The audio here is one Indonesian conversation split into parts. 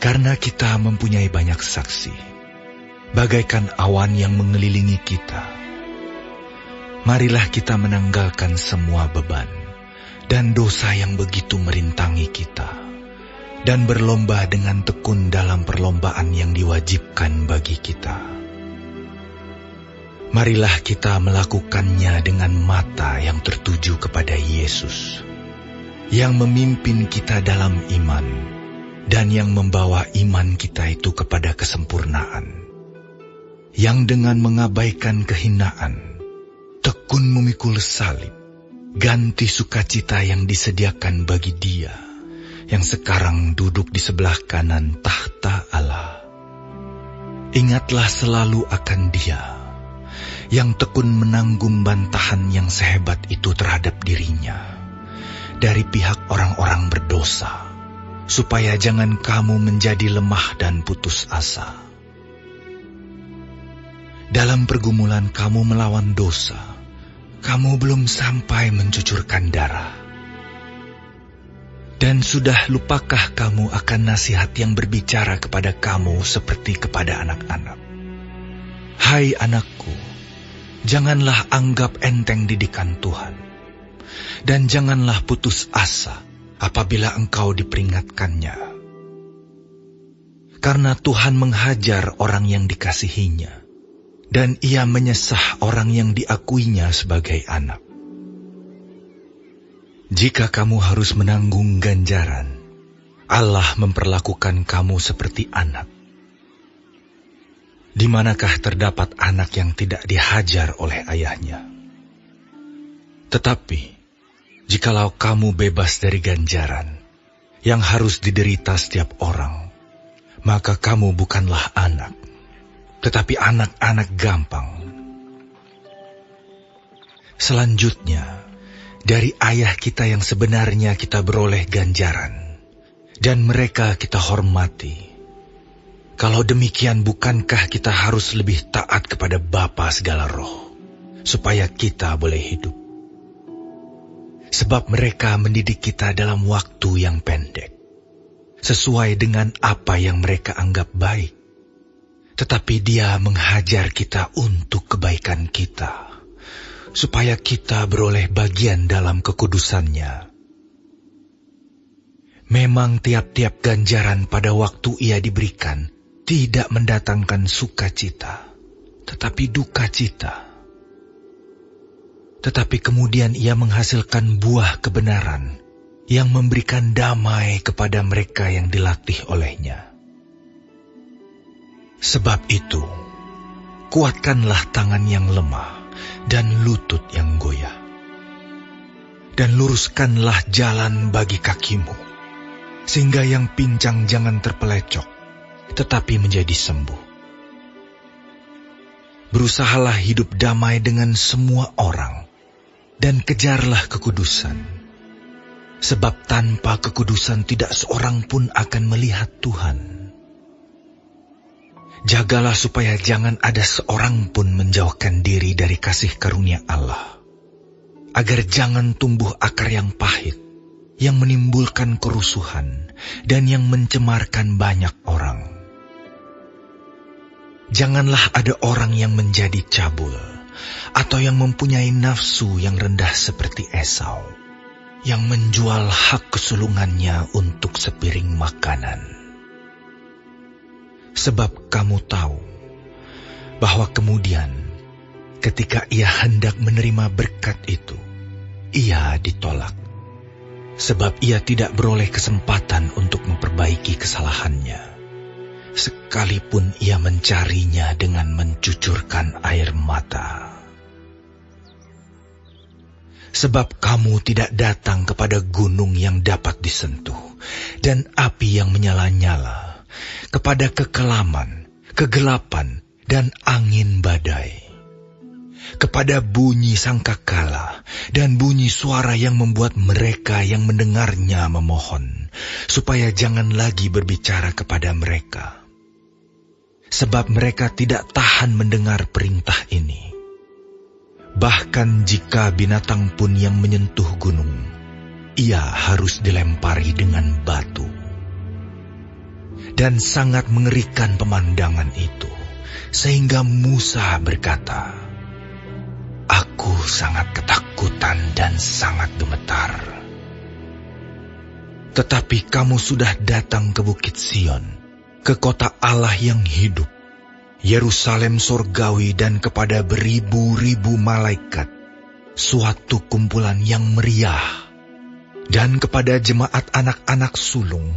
Karena kita mempunyai banyak saksi, bagaikan awan yang mengelilingi kita, marilah kita menanggalkan semua beban dan dosa yang begitu merintangi kita, dan berlomba dengan tekun dalam perlombaan yang diwajibkan bagi kita. Marilah kita melakukannya dengan mata yang tertuju kepada Yesus, yang memimpin kita dalam iman, dan yang membawa iman kita itu kepada kesempurnaan, yang dengan mengabaikan kehinaan, tekun memikul salib, ganti sukacita yang disediakan bagi Dia, yang sekarang duduk di sebelah kanan tahta Allah. Ingatlah selalu akan Dia, yang tekun menanggung bantahan yang sehebat itu terhadap dirinya, dari pihak orang-orang berdosa, supaya jangan kamu menjadi lemah dan putus asa. Dalam pergumulan kamu melawan dosa, kamu belum sampai mencucurkan darah. Dan sudah lupakah kamu akan nasihat yang berbicara kepada kamu seperti kepada anak-anak? Hai anakku, janganlah anggap enteng didikan Tuhan, dan janganlah putus asa apabila engkau diperingatkannya. Karena Tuhan menghajar orang yang dikasihinya, dan Ia menyesah orang yang diakuinya sebagai anak. Jika kamu harus menanggung ganjaran, Allah memperlakukan kamu seperti anak. Di manakah terdapat anak yang tidak dihajar oleh ayahnya? Tetapi jikalau kamu bebas dari ganjaran yang harus diderita setiap orang, maka kamu bukanlah anak, tetapi anak-anak gampang. Selanjutnya, dari ayah kita yang sebenarnya kita beroleh ganjaran, dan mereka kita hormati. Kalau demikian, bukankah kita harus lebih taat kepada Bapa segala roh, supaya kita boleh hidup? Sebab mereka mendidik kita dalam waktu yang pendek, sesuai dengan apa yang mereka anggap baik. Tetapi Dia menghajar kita untuk kebaikan kita, supaya kita beroleh bagian dalam kekudusannya. Memang tiap-tiap ganjaran pada waktu ia diberikan tidak mendatangkan sukacita, tetapi duka cita. Tetapi kemudian ia menghasilkan buah kebenaran yang memberikan damai kepada mereka yang dilatih olehnya. Sebab itu, kuatkanlah tangan yang lemah dan lutut yang goyah, dan luruskanlah jalan bagi kakimu, sehingga yang pincang jangan terpelecok, tetapi menjadi sembuh. Berusahalah hidup damai dengan semua orang, dan kejarlah kekudusan, sebab tanpa kekudusan tidak seorang pun akan melihat Tuhan. Jagalah supaya jangan ada seorang pun menjauhkan diri dari kasih karunia Allah, agar jangan tumbuh akar yang pahit, yang menimbulkan kerusuhan, dan yang mencemarkan banyak orang. Janganlah ada orang yang menjadi cabul, atau yang mempunyai nafsu yang rendah seperti Esau, yang menjual hak kesulungannya untuk sepiring makanan. Sebab kamu tahu bahwa kemudian ketika ia hendak menerima berkat itu, ia ditolak, sebab ia tidak beroleh kesempatan untuk memperbaiki kesalahannya, sekalipun ia mencarinya dengan mencucurkan air mata. Sebab kamu tidak datang kepada gunung yang dapat disentuh, dan api yang menyala-nyala, kepada kekelaman, kegelapan, dan angin badai, kepada bunyi sangkakala, dan bunyi suara yang membuat mereka yang mendengarnya memohon, supaya jangan lagi berbicara kepada mereka. Sebab mereka tidak tahan mendengar perintah ini. Bahkan jika binatang pun yang menyentuh gunung, ia harus dilempari dengan batu. Dan sangat mengerikan pemandangan itu, sehingga Musa berkata, "Aku sangat ketakutan dan sangat gemetar." Tetapi kamu sudah datang ke Bukit Sion, ke kota Allah yang hidup, Yerusalem surgawi, dan kepada beribu-ribu malaikat, suatu kumpulan yang meriah, dan kepada jemaat anak-anak sulung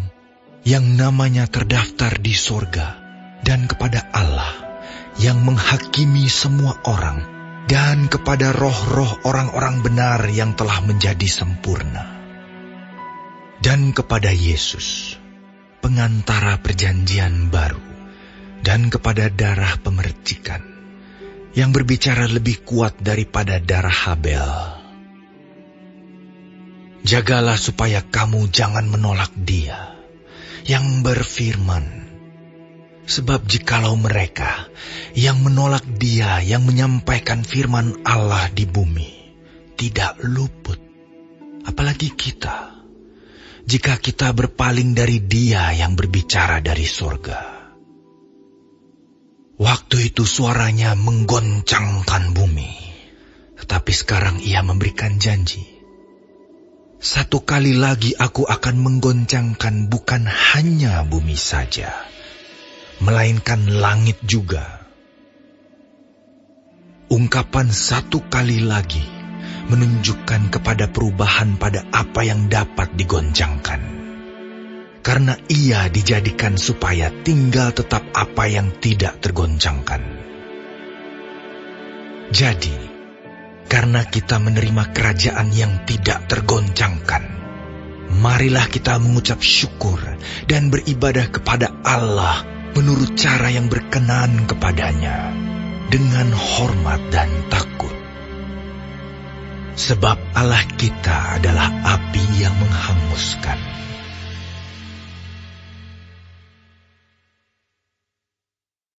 yang namanya terdaftar di sorga, dan kepada Allah yang menghakimi semua orang, dan kepada roh-roh orang-orang benar yang telah menjadi sempurna, dan kepada Yesus, pengantara perjanjian baru, dan kepada darah pemercikan, yang berbicara lebih kuat daripada darah Habel. Jagalah supaya kamu jangan menolak Dia yang berfirman, sebab jikalau mereka yang menolak Dia yang menyampaikan firman Allah di bumi tidak luput, apalagi kita, jika kita berpaling dari Dia yang berbicara dari sorga. Waktu itu suaranya menggoncangkan bumi, tetapi sekarang Ia memberikan janji, "Satu kali lagi aku akan menggoncangkan bukan hanya bumi saja, melainkan langit juga." Ungkapan "satu kali lagi" menunjukkan kepada perubahan pada apa yang dapat digoncangkan, karena Ia dijadikan supaya tinggal tetap apa yang tidak tergoncangkan. Jadi, karena kita menerima kerajaan yang tidak tergoncangkan, marilah kita mengucap syukur dan beribadah kepada Allah menurut cara yang berkenan kepadanya, dengan hormat dan takut. Sebab Allah kita adalah api yang menghanguskan,